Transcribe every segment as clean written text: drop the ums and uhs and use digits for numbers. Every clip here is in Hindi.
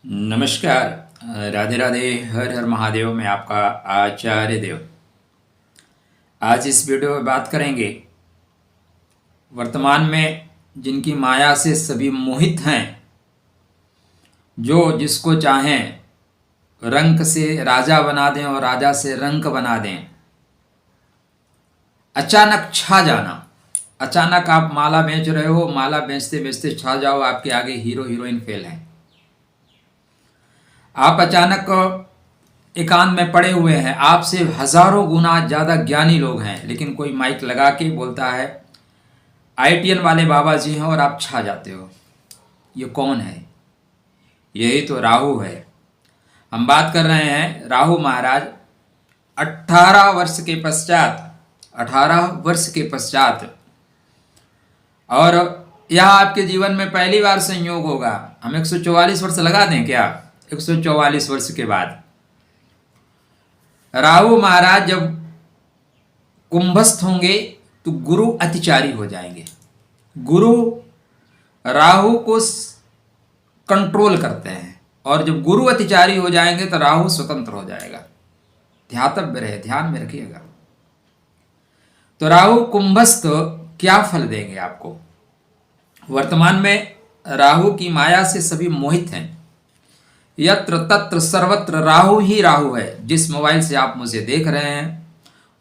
नमस्कार। राधे राधे, हर हर महादेव। मैं आपका आचार्य देव। आज इस वीडियो में बात करेंगे वर्तमान में जिनकी माया से सभी मोहित हैं, जो जिसको चाहें रंक से राजा बना दें और राजा से रंक बना दें। अचानक छा जाना। अचानक आप माला बेच रहे हो, माला बेचते बेचते छा जाओ, आपके आगे हीरो हीरोइन फेल हैं। आप अचानक एकांत में पड़े हुए हैं, आपसे हजारों गुना ज़्यादा ज्ञानी लोग हैं, लेकिन कोई माइक लगा के बोलता है IITN वाले बाबा जी हैं और आप छा जाते हो। ये कौन है? यही तो राहु है। हम बात कर रहे हैं राहु महाराज 18 वर्ष के पश्चात, 18 वर्ष के पश्चात, और यह आपके जीवन में पहली बार संयोग होगा। हम 144 वर्ष लगा दें क्या? 144 वर्ष के बाद राहु महाराज जब कुंभस्थ होंगे तो गुरु अतिचारी हो जाएंगे। गुरु राहु को कंट्रोल करते हैं, और जब गुरु अतिचारी हो जाएंगे तो राहु स्वतंत्र हो जाएगा। ध्यातव्य रहे, ध्यान में रखिएगा। तो राहु कुंभस्थ क्या फल देंगे आपको? वर्तमान में राहु की माया से सभी मोहित हैं। यत्र तत्र सर्वत्र राहु ही राहु है। जिस मोबाइल से आप मुझे देख रहे हैं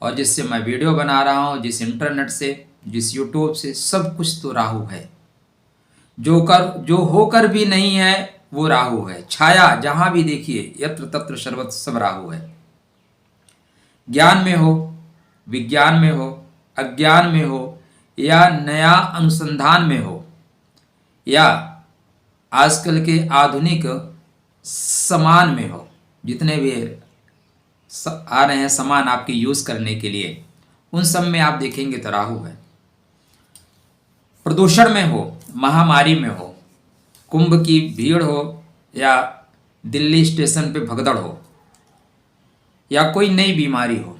और जिससे मैं वीडियो बना रहा हूं, जिस इंटरनेट से, जिस यूट्यूब से, सब कुछ तो राहु है। जो होकर भी नहीं है वो राहु है। छाया जहां भी देखिए, यत्र तत्र सर्वत्र सब राहु है। ज्ञान में हो, विज्ञान में हो, अज्ञान में हो, या नया अनुसंधान में हो, या आजकल के आधुनिक सामान में हो, जितने भी आ रहे हैं सामान आपके यूज करने के लिए, उन सब में आप देखेंगे तो राहु है। प्रदूषण में हो, महामारी में हो, कुंभ की भीड़ हो, या दिल्ली स्टेशन पे भगदड़ हो, या कोई नई बीमारी हो,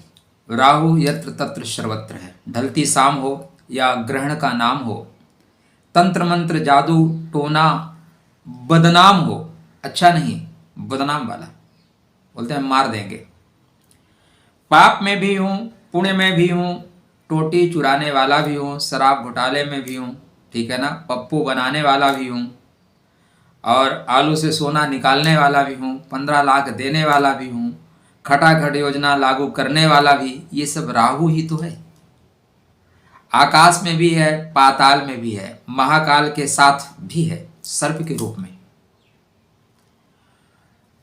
राहु यत्र तत्र सर्वत्र है। ढलती शाम हो या ग्रहण का नाम हो, तंत्र मंत्र जादू टोना बदनाम हो, अच्छा नहीं, बदनाम वाला, बोलते हैं मार देंगे। पाप में भी हूँ, पुण्य में भी हूँ, टोटी चुराने वाला भी हूँ, शराब घोटाले में भी हूँ, ठीक है ना, पप्पू बनाने वाला भी हूँ, और आलू से सोना निकालने वाला भी हूँ, 15 लाख देने वाला भी हूँ, खटाखट योजना लागू करने वाला भी। ये सब राहु ही तो है। आकाश में भी है, पाताल में भी है, महाकाल के साथ भी है, सर्प के रूप में।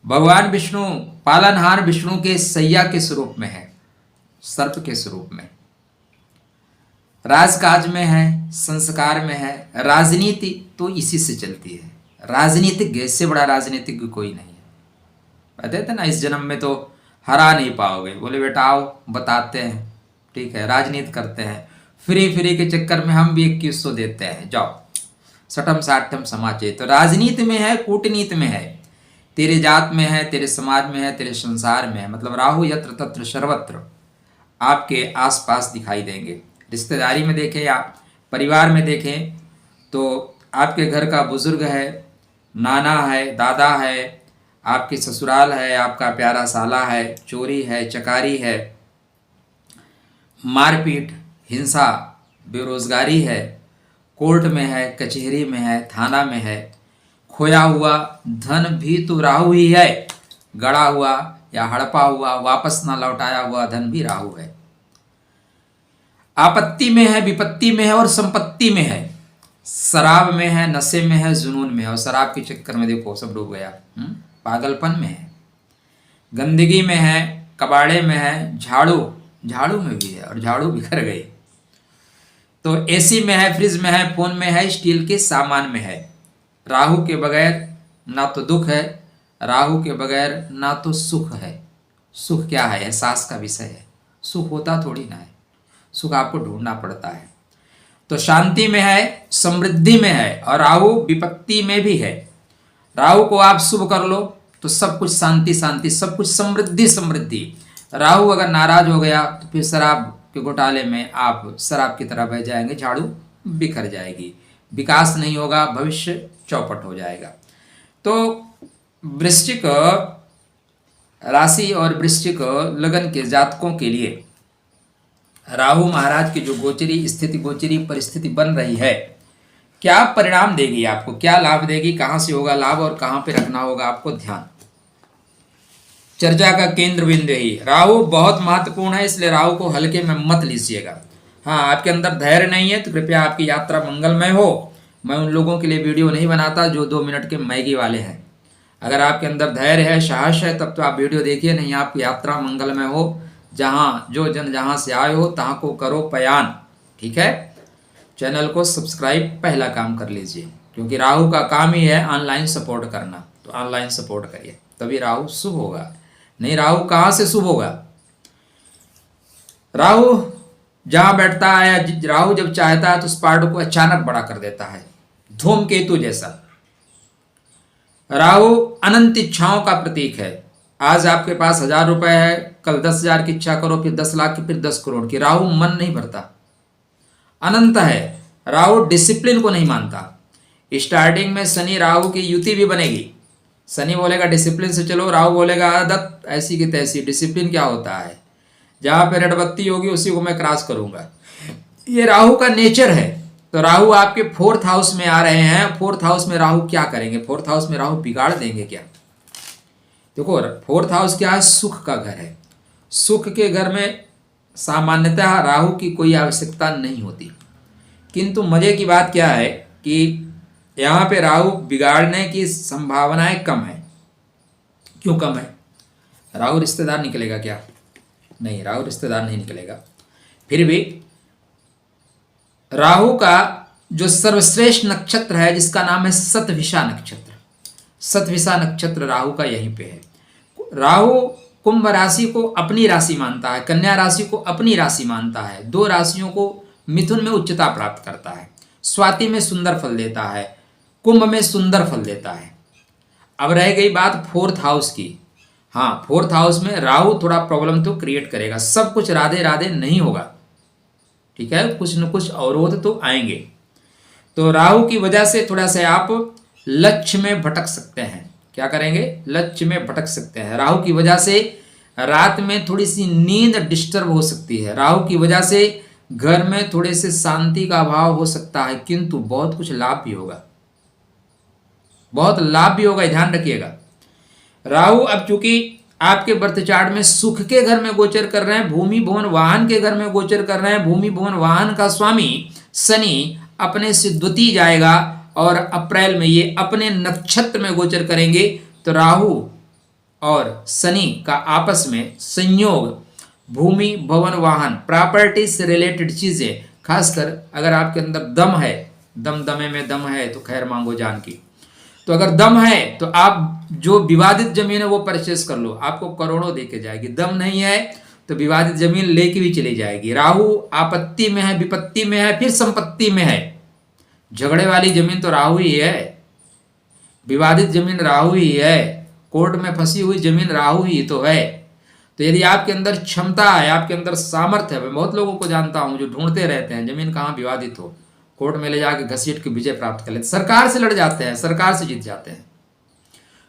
भगवान विष्णु पालनहार विष्णु के सैया के स्वरूप में है, सर्प के स्वरूप में। राजकाज में है, संस्कार में है, राजनीति तो इसी से चलती है। राजनीतिक इससे बड़ा राजनीतिक कोई नहीं है। कहते थे ना, इस जन्म में तो हरा नहीं पाओगे। बोले बेटा आओ बताते हैं, ठीक है, राजनीति करते हैं। फ्री के चक्कर में हम भी 2100 देते हैं, जाओ सठम साठम समाचे। तो राजनीति में है, कूटनीति में है, तेरे जात में है, तेरे समाज में है, तेरे संसार में है। मतलब राहु यत्र तत्र सर्वत्र आपके आसपास दिखाई देंगे। रिश्तेदारी में देखें या परिवार में देखें तो आपके घर का बुजुर्ग है, नाना है, दादा है, आपके ससुराल है, आपका प्यारा साला है, चोरी है, चकारी है, मारपीट, हिंसा, बेरोजगारी है, कोर्ट में है, कचहरी में है, थाना में है, खोया हुआ धन भी तो राहु ही है। गड़ा हुआ या हड़पा हुआ, वापस ना लौटाया हुआ धन भी राहु है। आपत्ति में है, विपत्ति में है, और संपत्ति में है। शराब में है, नशे में है, जुनून में है, और शराब के चक्कर में देखो सब डूब गया। पागलपन में है, गंदगी में है, कबाड़े में है, झाड़ू में भी है, और झाड़ू बिखर गई। तो एसी में है, फ्रिज में है, फोन में है, स्टील के सामान में है। राहु के बगैर ना तो दुख है, राहु के बगैर ना तो सुख है। सुख क्या है? एहसास का विषय है। सुख होता थोड़ी ना है, सुख आपको ढूंढना पड़ता है। तो शांति में है, समृद्धि में है, और राहु विपत्ति में भी है। राहु को आप शुभ कर लो तो सब कुछ शांति शांति, सब कुछ समृद्धि समृद्धि। राहु अगर नाराज हो गया तो फिर शराब के घोटाले में आप शराब की तरह बह जाएंगे, झाड़ू बिखर जाएगी, विकास नहीं होगा, भविष्य चौपट हो जाएगा। तो वृश्चिक राशि और वृश्चिक लगन के जातकों के लिए राहु महाराज की जो गोचरी स्थिति गोचरी परिस्थिति बन रही है, क्या परिणाम देगी आपको, क्या लाभ देगी, कहां से होगा लाभ और कहां पे रखना होगा आपको ध्यान। चर्चा का केंद्र बिंदु ही राहु बहुत महत्वपूर्ण है, इसलिए राहु को हल्के में मत लीजिएगा। हाँ, आपके अंदर धैर्य नहीं है तो कृपया आपकी यात्रा मंगलमय हो। मैं उन लोगों के लिए वीडियो नहीं बनाता जो 2 मिनट के मैगी वाले हैं। अगर आपके अंदर धैर्य है, साहस है, तब तो आप वीडियो देखिए, नहीं आपकी यात्रा मंगलमय हो। जहाँ जो जन जहाँ से आए हो तहाँ को करो पयान। ठीक है, चैनल को सब्सक्राइब पहला काम कर लीजिए, क्योंकि राहु का काम ही है ऑनलाइन सपोर्ट करना। तो ऑनलाइन सपोर्ट करिए, तभी राहु शुभ होगा। नहीं राहु कहाँ से शुभ होगा। राहु जहां बैठता है, राहु जब चाहता है तो उस पहाड़ को अचानक बड़ा कर देता है, धूमकेतु जैसा। राहु अनंत इच्छाओं का प्रतीक है। आज आपके पास 1000 रुपए है, कल 10,000 की इच्छा करो, फिर 10 लाख की, फिर 10 करोड़ की। राहु मन नहीं भरता, अनंत है। राहु डिसिप्लिन को नहीं मानता। स्टार्टिंग में शनि राहु की युति भी बनेगी। शनि बोलेगा डिसिप्लिन से चलो, राहु बोलेगा आदत ऐसी की तैसी। डिसिप्लिन क्या होता है, जहां पे रेड बत्ती होगी उसी को मैं क्रॉस करूंगा। ये राहु का नेचर है। तो राहु आपके 4th हाउस में आ रहे हैं। 4th हाउस में राहु क्या करेंगे, 4th हाउस में राहु बिगाड़ देंगे क्या। देखो 4th हाउस क्या है, सुख का घर है। सुख के घर में सामान्यतः राहु की कोई आवश्यकता नहीं होती, किंतु मजे की बात क्या है कि यहाँ पे राहु बिगाड़ने की संभावनाएं कम है। क्यों कम है, राहु रिश्तेदार निकलेगा क्या, नहीं राहु रिश्तेदार नहीं निकलेगा। फिर भी राहु का जो सर्वश्रेष्ठ नक्षत्र है जिसका नाम है शतभिषा नक्षत्र, शतभिषा नक्षत्र राहु का यहीं पे है। राहु कुंभ राशि को अपनी राशि मानता है, कन्या राशि को अपनी राशि मानता है। 2 राशियों को मिथुन में उच्चता प्राप्त करता है, स्वाति में सुंदर फल देता है, कुंभ में सुंदर फल देता है। अब रह गई बात 4th हाउस की। हाँ, 4th हाउस में राहु थोड़ा प्रॉब्लम तो क्रिएट करेगा। सब कुछ राधे राधे नहीं होगा, ठीक है, कुछ न कुछ अवरोध तो आएंगे। तो राहु की वजह से थोड़ा सा आप लक्ष्य में भटक सकते हैं। क्या करेंगे, लक्ष्य में भटक सकते हैं। राहु की वजह से रात में थोड़ी सी नींद डिस्टर्ब हो सकती है। राहु की वजह से घर में थोड़े से शांति का अभाव हो सकता है, किंतु बहुत कुछ लाभ भी होगा, बहुत लाभ भी होगा, ध्यान रखिएगा। राहु अब चूंकि आपके बर्थ चार्ट में सुख के घर में गोचर कर रहे हैं, भूमि भवन वाहन के घर में गोचर कर रहे हैं। भूमि भवन वाहन का स्वामी शनि अपने से द्वितीय जाएगा और अप्रैल में ये अपने नक्षत्र में गोचर करेंगे। तो राहु और शनि का आपस में संयोग, भूमि भवन वाहन प्रॉपर्टी से रिलेटेड चीजें, खासकर अगर आपके अंदर दम है, दमे में दम है तो खैर मांगो जान की। तो अगर दम है तो आप जो विवादित जमीन है वो परचेस कर लो, आपको करोड़ों देके जाएगी। दम नहीं है तो विवादित जमीन लेके भी चली जाएगी। राहु आपत्ति में है, विपत्ति में है, फिर संपत्ति में है। झगड़े वाली जमीन तो राहु ही है, विवादित जमीन राहु ही है, कोर्ट में फंसी हुई जमीन राहु ही तो है। तो यदि आपके अंदर क्षमता है, आपके अंदर सामर्थ्य है, मैं बहुत लोगों को जानता हूं जो ढूंढते रहते हैं जमीन कहाँ विवादित हो, कोर्ट में ले जाके घसीट के विजय प्राप्त कर लेते, सरकार से लड़ जाते हैं, सरकार से जीत जाते हैं।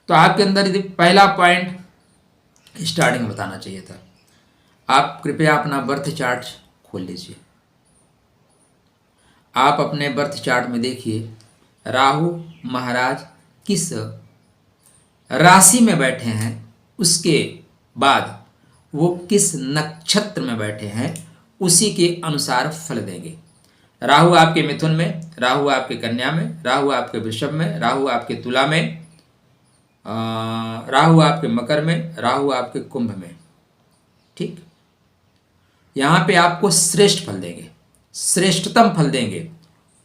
तो आपके अंदर यदि पहला पॉइंट स्टार्टिंग में बताना चाहिए था। आप कृपया अपना बर्थ चार्ट खोल लीजिए। आप अपने बर्थ चार्ट में देखिए राहु महाराज किस राशि में बैठे हैं, उसके बाद वो किस नक्षत्र में बैठे हैं, उसी के अनुसार फल देंगे। राहु आपके मिथुन में, राहु आपके कन्या में, राहु आपके वृषभ में, राहु आपके तुला में, राहु आपके मकर में, राहु आपके कुंभ में। ठीक, यहां पे आपको श्रेष्ठ फल देंगे, श्रेष्ठतम फल देंगे।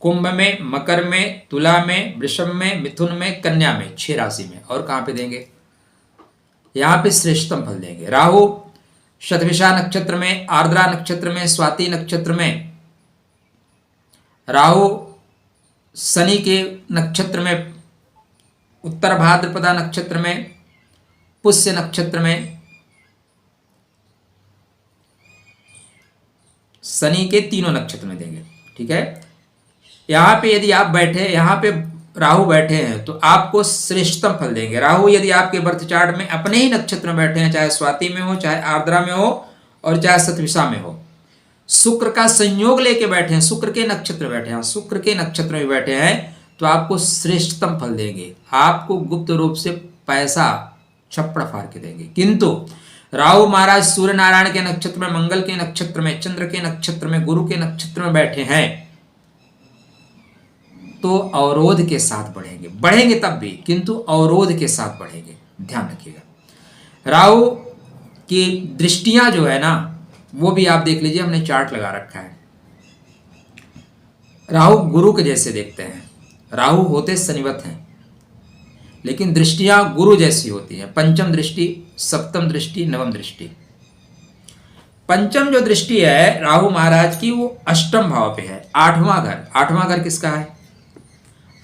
कुंभ में, मकर में, तुला में, वृषभ में, मिथुन में, कन्या में, 6 राशि में। और कहां पे देंगे, यहां पे श्रेष्ठतम फल देंगे। राहु शतभिषा नक्षत्र में, आर्द्रा नक्षत्र में, स्वाति नक्षत्र में, राहु शनि के नक्षत्र में, उत्तर भाद्रपदा नक्षत्र में, पुष्य नक्षत्र में, शनि के तीनों नक्षत्र में देंगे। ठीक है, यहां पे यदि आप बैठे, यहां पे राहु बैठे हैं तो आपको श्रेष्ठतम फल देंगे। राहु यदि आपके बर्थ चार्ट में अपने ही नक्षत्र में बैठे हैं, चाहे स्वाति में हो, चाहे आर्द्रा में हो और चाहे शतभिषा में हो, शुक्र का संयोग लेके बैठे हैं, शुक्र के नक्षत्र बैठे हैं, शुक्र के नक्षत्र में बैठे हैं, तो आपको श्रेष्ठतम फल देंगे। आपको गुप्त रूप से पैसा छप्पड़ फाड़ के देंगे। किंतु राहु महाराज सूर्य नारायण के नक्षत्र में, मंगल के नक्षत्र में, चंद्र के नक्षत्र में, गुरु के नक्षत्र में बैठे हैं तो अवरोध के साथ बढ़ेंगे, बढ़ेंगे तब भी, किंतु अवरोध के साथ बढ़ेंगे, ध्यान रखिएगा। राहु की दृष्टियां जो है ना, वो भी आप देख लीजिए, हमने चार्ट लगा रखा है। राहु गुरु के जैसे देखते हैं, राहु होते शनिवत हैं, लेकिन दृष्टियां गुरु जैसी होती हैं। पंचम दृष्टि, सप्तम दृष्टि, नवम दृष्टि। पंचम जो दृष्टि है राहु महाराज की, वो अष्टम भाव पे है, आठवां घर। आठवां घर किसका है?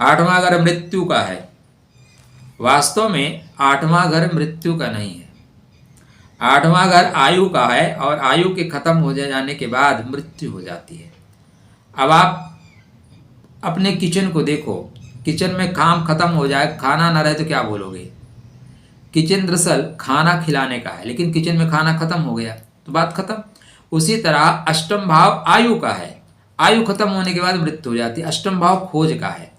आठवां घर मृत्यु का है। वास्तव में आठवां घर मृत्यु का नहीं है, आठवां घर आयु का है, और आयु के खत्म हो जाने के बाद मृत्यु हो जाती है। अब आप अपने किचन को देखो, किचन में काम खत्म हो जाए, खाना ना रहे तो क्या बोलोगे? किचन दरअसल खाना खिलाने का है, लेकिन किचन में खाना खत्म हो गया तो बात खत्म। उसी तरह अष्टम भाव आयु का है, आयु खत्म होने के बाद मृत्यु हो जाती है। अष्टम भाव खोज का है,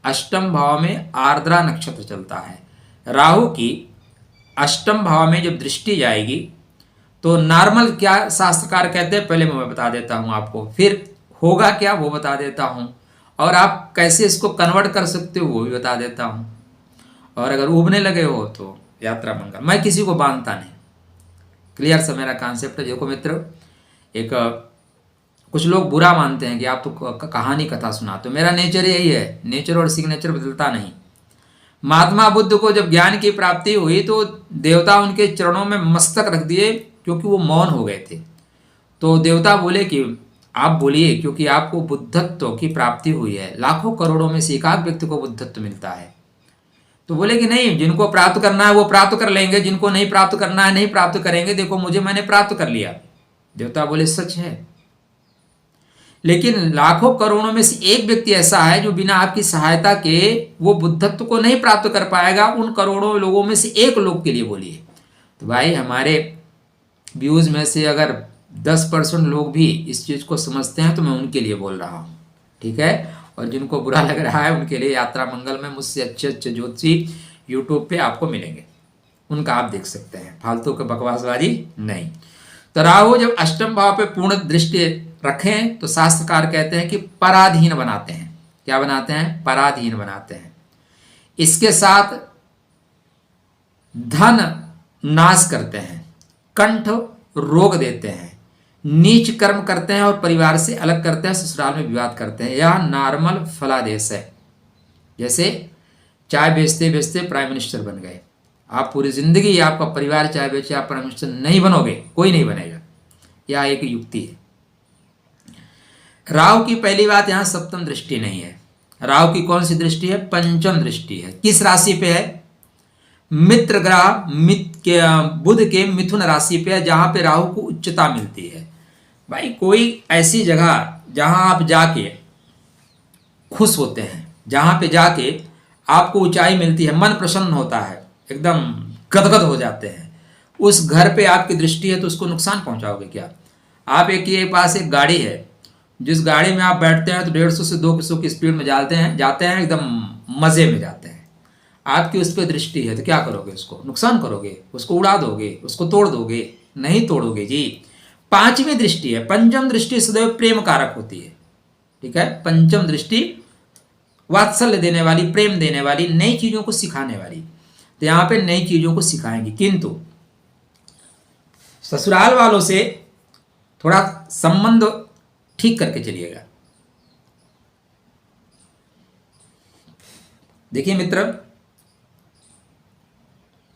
अष्टम भाव में आर्द्रा नक्षत्र चलता है। राहु की अष्टम भाव में जब दृष्टि जाएगी तो नॉर्मल क्या शास्त्रकार कहते हैं, पहले मैं बता देता हूँ आपको, फिर होगा क्या वो बता देता हूँ, और आप कैसे इसको कन्वर्ट कर सकते हो वो भी बता देता हूँ। और अगर उबने लगे हो तो यात्रा मंगल। मैं किसी को बांधता नहीं, क्लियर सा मेरा कॉन्सेप्ट है। देखो मित्र, एक कुछ लोग बुरा मानते हैं कि आप तो कहानी कथा सुनाते हो। मेरा नेचर यही है, नेचर और सिग्नेचर बदलता नहीं। महात्मा बुद्ध को जब ज्ञान की प्राप्ति हुई तो देवता उनके चरणों में मस्तक रख दिए, क्योंकि वो मौन हो गए थे। तो देवता बोले कि आप बोलिए, क्योंकि आपको बुद्धत्व की प्राप्ति हुई है, लाखों करोड़ों में से एकाध व्यक्ति को बुद्धत्व मिलता है। तो बोले कि नहीं, जिनको प्राप्त करना है वो प्राप्त कर लेंगे, जिनको नहीं प्राप्त करना है नहीं प्राप्त करेंगे, देखो मुझे, मैंने प्राप्त कर लिया। देवता बोले सच है, लेकिन लाखों करोड़ों में से एक व्यक्ति ऐसा है जो बिना आपकी सहायता के वो बुद्धत्व को नहीं प्राप्त कर पाएगा। उन करोड़ों लोगों में से एक लोग के लिए बोलिए। तो भाई हमारे व्यूज में से अगर 10% लोग भी इस चीज़ को समझते हैं तो मैं उनके लिए बोल रहा हूँ, ठीक है। और जिनको बुरा लग रहा है उनके लिए यात्रा मंगल में मुझसे अच्छे अच्छे ज्योतिषी यूट्यूब पे आपको मिलेंगे, उनका आप देख सकते हैं, फालतू के बकवासबाजी नहीं। तो राहु जब अष्टम भाव पे पूर्ण दृष्टि रखें तो शास्त्रकार कहते हैं कि पराधीन बनाते हैं। क्या बनाते हैं? पराधीन बनाते हैं। इसके साथ धन नाश करते हैं, कंठ रोग देते हैं, नीच कर्म करते हैं और परिवार से अलग करते हैं, ससुराल में विवाद करते हैं। यह नॉर्मल फलादेश है। जैसे चाय बेचते बेचते प्राइम मिनिस्टर बन गए, आप पूरी जिंदगी आपका परिवार चाय बेचे, आप प्राइम मिनिस्टर नहीं बनोगे, कोई नहीं बनेगा। यह एक युक्ति है। राहु की पहली बात, यहां सप्तम दृष्टि नहीं है। राहु की कौन सी दृष्टि है? पंचम दृष्टि है। किस राशि पे है? मित्र ग्रह बुध के मिथुन राशि पे है, जहां पे राहु को उच्चता मिलती है। भाई कोई ऐसी जगह जहां आप जाके खुश होते हैं, जहां पे जाके आपको ऊंचाई मिलती है, मन प्रसन्न होता है, एकदम गदगद हो जाते हैं, उस घर पे आपकी दृष्टि है तो उसको नुकसान पहुंचाओगे क्या? आप के पास एक गाड़ी है, जिस गाड़ी में आप बैठते हैं तो 150 से 200 की स्पीड में जाते हैं, एकदम मजे में जाते हैं। आपकी उस पर दृष्टि है तो क्या करोगे? उसको नुकसान करोगे, उसको उड़ा दोगे, उसको तोड़ दोगे? नहीं तोड़ोगे जी। पांचवी दृष्टि है, पंचम दृष्टि सदैव प्रेम कारक होती है, ठीक है। पंचम दृष्टि वात्सल्य देने वाली, प्रेम देने वाली, नई चीजों को सिखाने वाली। तो यहां पे नई चीजों को सिखाएंगी, किंतु ससुराल वालों से थोड़ा संबंध ठीक करके चलिएगा। देखिए मित्र,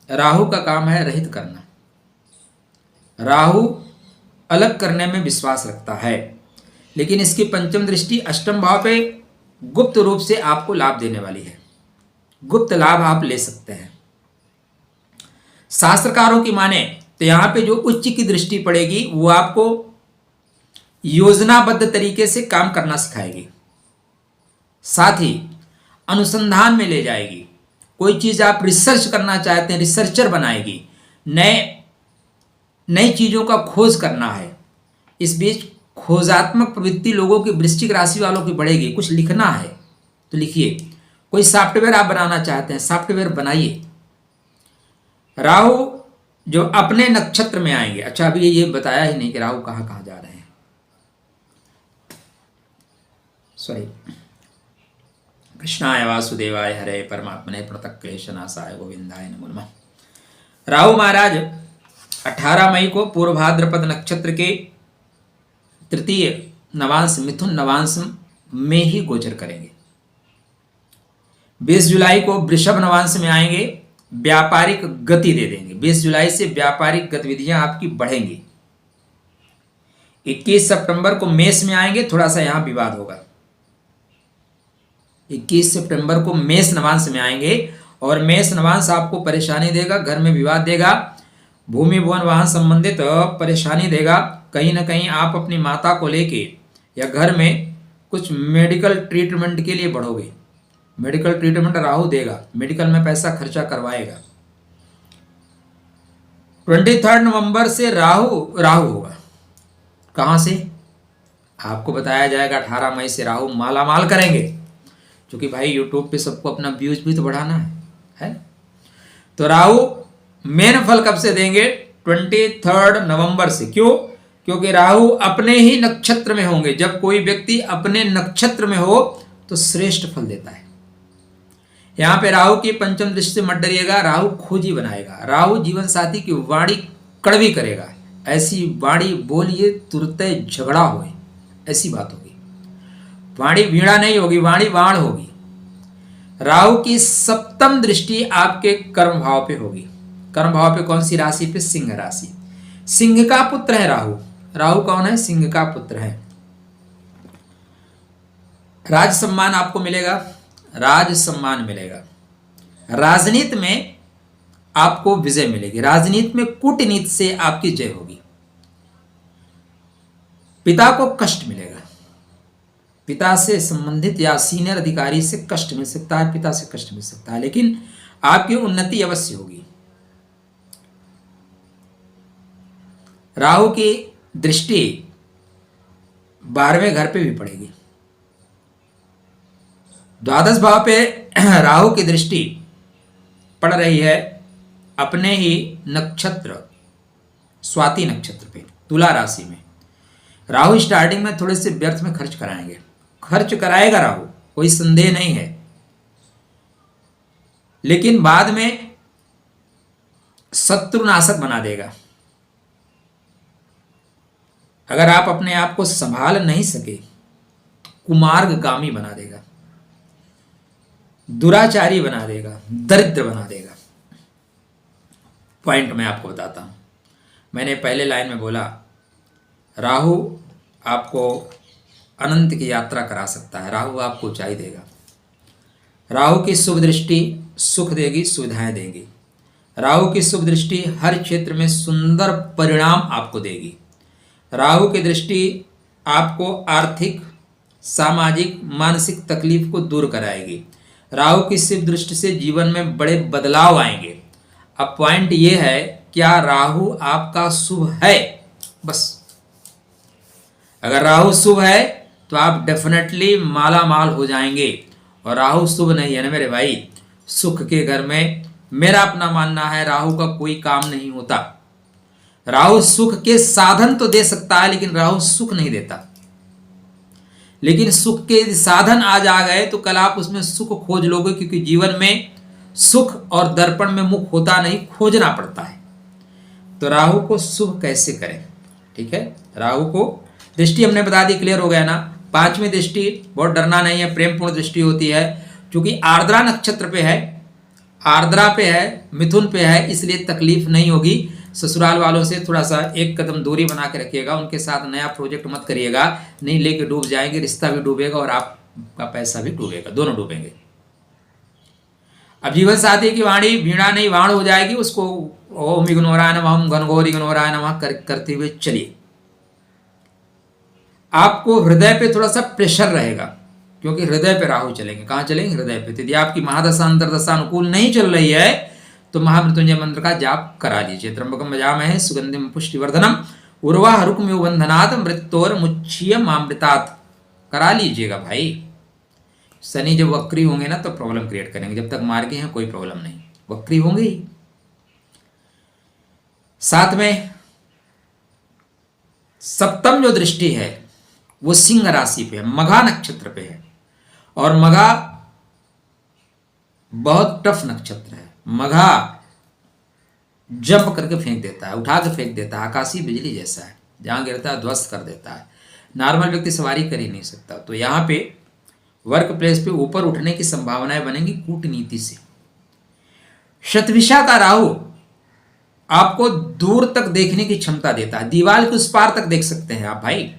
राहु का काम है रहित करना। राहु अलग करने में विश्वास रखता है, लेकिन इसकी पंचम दृष्टि अष्टम भाव पे गुप्त रूप से आपको लाभ देने वाली है। गुप्त लाभ आप ले सकते हैं। शास्त्रकारों की माने तो यहां पे जो उच्च की दृष्टि पड़ेगी वो आपको योजनाबद्ध तरीके से काम करना सिखाएगी। साथ ही अनुसंधान में ले जाएगी। कोई चीज आप रिसर्च करना चाहते हैं, रिसर्चर बनाएगी। नए नई चीजों का खोज करना है। इस बीच खोजात्मक प्रवृत्ति लोगों की, वृश्चिक राशि वालों की बढ़ेगी। कुछ लिखना है तो लिखिए। कोई सॉफ्टवेयर आप बनाना चाहते हैं, सॉफ्टवेयर बनाइए। राहु जो अपने नक्षत्र में आएंगे। अच्छा, अभी ये बताया ही नहीं कि राहु कहाँ कहाँ जा रहे हैं। सॉरी। कृष्णाय वासुदेवाय हरे परमात्मने प्रणतक्लेशनाशाय गोविंदाय नमो नमः। राहु महाराज 18 मई को पूर्व भाद्रपद नक्षत्र के तृतीय नवांश मिथुन नवांश में ही गोचर करेंगे। 20 जुलाई को वृषभ नवांश में आएंगे, व्यापारिक गति दे देंगे। 20 जुलाई से व्यापारिक गतिविधियां आपकी बढ़ेंगी। 21 सितंबर को मेष में आएंगे, थोड़ा सा यहां विवाद होगा। 21 सितंबर को मेष नवांश में आएंगे और मेष नवांश आपको परेशानी देगा, घर में विवाद देगा, भूमि भवन वाहन संबंधित परेशानी देगा। कहीं ना कहीं आप अपनी माता को लेके या घर में कुछ मेडिकल ट्रीटमेंट के लिए बढ़ोगे। मेडिकल ट्रीटमेंट राहु देगा, मेडिकल में पैसा खर्चा करवाएगा। 23 नवंबर से राहु होगा। कहां से आपको बताया जाएगा। 18 मई से राहु माला माल करेंगे, क्योंकि भाई यूट्यूब पे सबको अपना व्यूज भी तो बढ़ाना है। तो राहु मेन फल कब से देंगे? 23 नवंबर से। क्यों? क्योंकि राहु अपने ही नक्षत्र में होंगे। जब कोई व्यक्ति अपने नक्षत्र में हो तो श्रेष्ठ फल देता है। यहां पे राहु की पंचम दृष्टि से मत डरिएगा। राहु खोजी बनाएगा। राहु जीवन साथी की वाणी कड़वी करेगा। ऐसी वाणी बोलिए तुरंत झगड़ा होए, ऐसी बात होगी। वाणी वीणा नहीं होगी, वाणी वाण होगी। राहु की सप्तम दृष्टि आपके कर्म भाव पे होगी। कर्म भाव पे कौन सी राशि पे? सिंह राशि। सिंह का पुत्र है राहु। राहु कौन है? सिंह का पुत्र है। राज सम्मान आपको मिलेगा, राज सम्मान मिलेगा। राजनीति में आपको विजय मिलेगी। राजनीति में कूटनीति से आपकी जय होगी। पिता को कष्ट मिलेगा। पिता से संबंधित या सीनियर अधिकारी से कष्ट मिल सकता है, पिता से कष्ट मिल सकता है, लेकिन आपकी उन्नति अवश्य होगी। राहु की दृष्टि 12वें घर पे भी पड़ेगी। द्वादश भाव पे राहु की दृष्टि पड़ रही है अपने ही नक्षत्र स्वाति नक्षत्र पे, तुला राशि में। राहु स्टार्टिंग में थोड़े से व्यर्थ में खर्च कराएंगे। खर्च कराएगा राहु, कोई संदेह नहीं है, लेकिन बाद में शत्रुनाशक बना देगा। अगर आप अपने आप को संभाल नहीं सके, कुमार्गगामी बना देगा, दुराचारी बना देगा, दरिद्र बना देगा। पॉइंट मैं आपको बताता हूं। मैंने पहले लाइन में बोला राहु आपको अनंत की यात्रा करा सकता है। राहु आपको ऊंचाई देगा। राहु की शुभ दृष्टि सुख देगी, सुविधाएं देगी। राहु की शुभ दृष्टि हर क्षेत्र में सुंदर परिणाम आपको देगी। राहु की दृष्टि आपको आर्थिक, सामाजिक, मानसिक तकलीफ को दूर कराएगी। राहु की शुभ दृष्टि से जीवन में बड़े बदलाव आएंगे। अब पॉइंट ये है, क्या राहु आपका शुभ है? बस अगर राहु शुभ है तो आप डेफिनेटली माला माल हो जाएंगे। और राहु शुभ नहीं है ना मेरे भाई, सुख के घर में मेरा अपना मानना है राहु का कोई काम नहीं होता। राहु सुख के साधन तो दे सकता है, लेकिन राहु सुख नहीं देता। लेकिन सुख के साधन आज आ गए तो कल आप उसमें सुख खोज लोगे, क्योंकि जीवन में सुख और दर्पण में मुख होता नहीं, खोजना पड़ता है। तो राहु को शुभ कैसे करें? ठीक है, राहु को दृष्टि हमने बता दी, क्लियर हो गया ना। 5वीं दृष्टि बहुत डरना नहीं है, प्रेम पूर्ण दृष्टि होती है, क्योंकि आर्द्रा नक्षत्र पे है, आर्द्रा पे है, मिथुन पे है, इसलिए तकलीफ नहीं होगी। ससुराल वालों से थोड़ा सा एक कदम दूरी बना के रखिएगा। उनके साथ नया प्रोजेक्ट मत करिएगा, नहीं लेके डूब जाएंगे, रिश्ता भी डूबेगा और आपका पैसा भी डूबेगा, दोनों डूबेंगे। अब जीवन साथी की वाणी वीणा नहीं वाण हो जाएगी, उसको ओम इग्नोराय नमः, ओम घनघोर इग्नोराय नमः करते हुए चलिए। आपको हृदय पे थोड़ा सा प्रेशर रहेगा, क्योंकि हृदय पे राहु चलेंगे। कहाँ चलेंगे? हृदय पे। यदि आपकी महादशा अंतरदशा अनुकूल नहीं चल रही है तो महामृत्युंजय मंत्र का जाप करा लीजिए। त्र्यंबकम यजामहे सुगंधिम पुष्टिवर्धनम उर्वारुकमिव बंधनात् मृत्योर मुच्यमामृतात्, करा लीजिएगा भाई। शनि जब वक्री होंगे ना तो प्रॉब्लम क्रिएट करेंगे, जब तक मार्गी हैं कोई प्रॉब्लम नहीं, वक्री होंगे ही। साथ में सप्तम जो दृष्टि है वो सिंह राशि पे है, मघा नक्षत्र पे है, और मघा बहुत टफ नक्षत्र है। मघा जंप करके फेंक देता है, उठा के फेंक देता है, आकाशीय बिजली जैसा है, जहां गिरता है ध्वस्त कर देता है। नॉर्मल व्यक्ति सवारी कर ही नहीं सकता। तो यहाँ पे वर्क प्लेस पे ऊपर उठने की संभावनाएं बनेंगी कूटनीति से। शतभिषा का राहु आपको दूर तक देखने की क्षमता देता है, दीवार के उस पार तक देख सकते हैं आप भाई।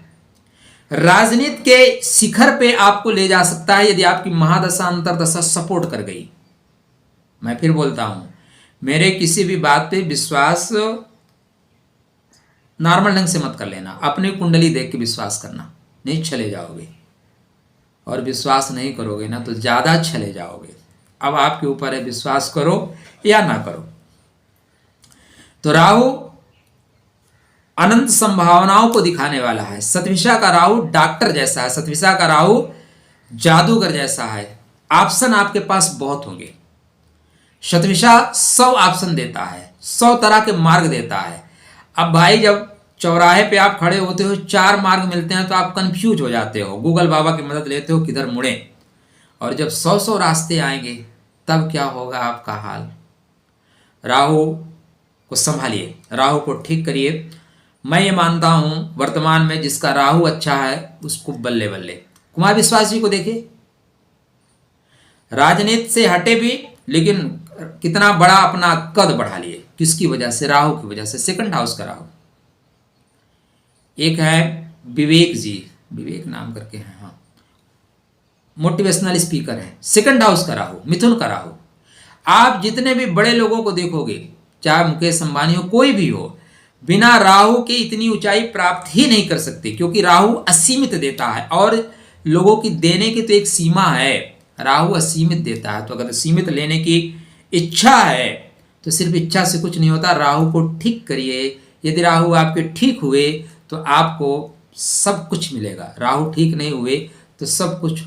राजनीति के शिखर पे आपको ले जा सकता है यदि आपकी महादशा अंतरदशा सपोर्ट कर गई। मैं फिर बोलता हूं, मेरे किसी भी बात पे विश्वास नॉर्मल ढंग से मत कर लेना, अपनी कुंडली देख के विश्वास करना, नहीं चले जाओगे। और विश्वास नहीं करोगे ना तो ज्यादा चले जाओगे। अब आपके ऊपर है, विश्वास करो या ना करो। तो राहु अनंत संभावनाओं को दिखाने वाला है। शतभिषा का राहु डॉक्टर जैसा है, शतभिषा का राहु जादूगर जैसा है। ऑप्शन आपके पास बहुत होंगे। शतभिषा 100 ऑप्शन देता है, 100 तरह के मार्ग देता है। अब भाई जब चौराहे पे आप खड़े होते हो, 4 मार्ग मिलते हैं तो आप कंफ्यूज हो जाते हो, गूगल बाबा की मदद लेते हो किधर मुड़े। और जब 100 रास्ते आएंगे तब क्या होगा आपका हाल। राहु को संभालिए, राहु को ठीक करिए। मैं ये मानता हूं वर्तमान में जिसका राहु अच्छा है उसको बल्ले बल्ले। कुमार विश्वास जी को देखिए, राजनीति से हटे भी लेकिन कितना बड़ा अपना कद बढ़ा लिए, किसकी वजह से? राहु की वजह से। सेकंड हाउस का राहु। एक है विवेक जी, विवेक नाम करके हैं, हाँ, मोटिवेशनल स्पीकर है। सेकंड हाउस का राहु, मिथुन का राहु। आप जितने भी बड़े लोगों को देखोगे, चाहे मुकेश अंबानी हो, कोई भी हो, बिना राहु के इतनी ऊंचाई प्राप्त ही नहीं कर सकते, क्योंकि राहु असीमित देता है और लोगों की देने की तो एक सीमा है। राहु असीमित देता है, तो अगर सीमित लेने की इच्छा है तो सिर्फ इच्छा से कुछ नहीं होता। राहु को ठीक करिए। यदि राहु आपके ठीक हुए तो आपको सब कुछ मिलेगा। राहु ठीक नहीं हुए तो सब कुछ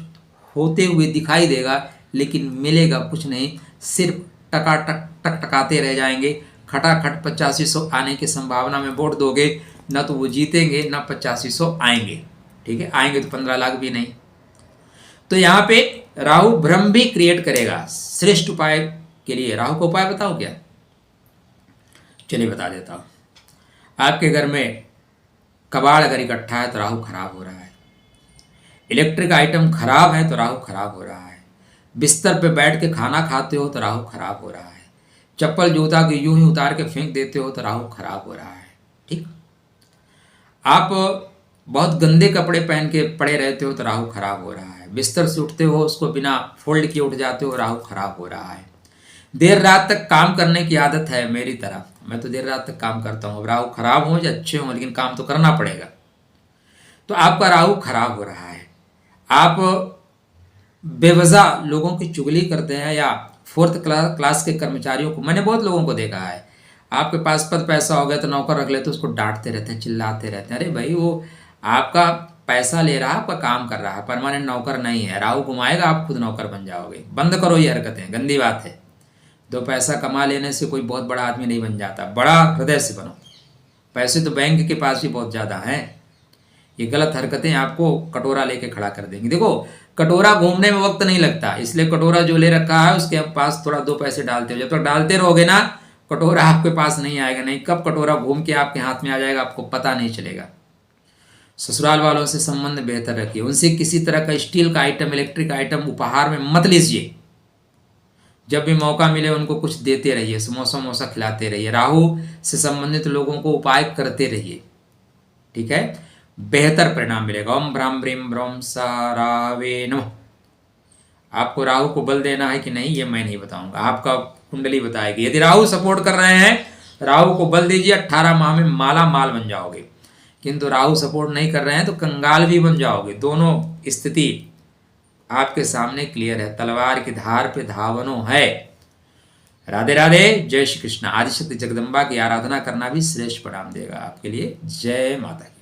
होते हुए दिखाई देगा लेकिन मिलेगा कुछ नहीं, सिर्फ टकाटक टकटकाते रह जाएंगे। खटाखट 8500 आने की संभावना में वोट दोगे ना तो वो जीतेंगे ना 8500 आएंगे। ठीक है, आएंगे तो 15 लाख भी नहीं। तो यहाँ पे राहु भ्रम भी क्रिएट करेगा। श्रेष्ठ उपाय के लिए राहु का उपाय बताओ क्या? चलिए बता देता हूँ। आपके घर में कबाड़ अगर इकट्ठा है तो राहु खराब हो रहा है। इलेक्ट्रिक आइटम खराब है तो राहु खराब हो रहा है। बिस्तर पे बैठ के खाना खाते हो तो राहु खराब हो रहा है। चप्पल जूता के यूं ही उतार के फेंक देते हो तो राहु खराब हो रहा है। ठीक, आप बहुत गंदे कपड़े पहन के पड़े रहते हो तो राहु खराब हो रहा है। बिस्तर से उठते हो उसको बिना फोल्ड किए उठ जाते हो, राहु खराब हो रहा है। देर रात तक काम करने की आदत है मेरी तरह, मैं तो देर रात तक काम करता हूँ। राहु खराब हो या अच्छे हो लेकिन काम तो करना पड़ेगा। तो आपका राहु खराब हो रहा है। आप बेवजह लोगों की चुगली करते हैं या 4th क्लास के कर्मचारियों को, मैंने बहुत लोगों को देखा है, आपके पास पद पैसा हो गया तो नौकर रख लेते, उसको डांटते रहते हैं, चिल्लाते रहते हैं। अरे भाई वो आपका पैसा ले रहा है, आपका काम कर रहा है, परमानेंट नौकर नहीं है। राहु घुमाएगा, आप खुद नौकर बन जाओगे। बंद करो ये हरकतें, गंदी बात है। 2 पैसा कमा लेने से कोई बहुत बड़ा आदमी नहीं बन जाता, बड़ा हृदय से बनो। पैसे तो बैंक के पास भी बहुत ज़्यादा हैं। ये गलत हरकतें आपको कटोरा लेके खड़ा कर देंगी। देखो कटोरा घूमने में वक्त नहीं लगता, इसलिए कटोरा जो ले रखा है उसके पास थोड़ा 2 पैसे डालते हो। जब तक डालते रहोगे ना कटोरा आपके पास नहीं आएगा। नहीं, कब कटोरा घूम के आपके हाथ में आ जाएगा आपको पता नहीं चलेगा। ससुराल वालों से संबंध बेहतर रखिए, उनसे किसी तरह का स्टील का आइटम, इलेक्ट्रिक आइटम उपहार में मत लीजिए। जब भी मौका मिले उनको कुछ देते रहिए, समोसा वमोसा खिलाते रहिए। राहु से संबंधित लोगों को उपाय करते रहिए, ठीक है, बेहतर परिणाम मिलेगा। ओम भ्राम ब्रीम ब्रह्म सारावे नमः। आपको राहु को बल देना है कि नहीं ये मैं नहीं बताऊंगा, आपका कुंडली बताएगी। यदि राहु सपोर्ट कर रहे हैं राहु को बल दीजिए, 18 माह में माला माल बन जाओगे। किंतु राहु सपोर्ट नहीं कर रहे हैं तो कंगाल भी बन जाओगे। दोनों स्थिति आपके सामने क्लियर है, तलवार की धार पे धावनो है। राधे राधे, जय श्री कृष्ण। आदिशक्ति जगदम्बा की आराधना करना भी श्रेष्ठ परिणाम देगा आपके लिए। जय माता की।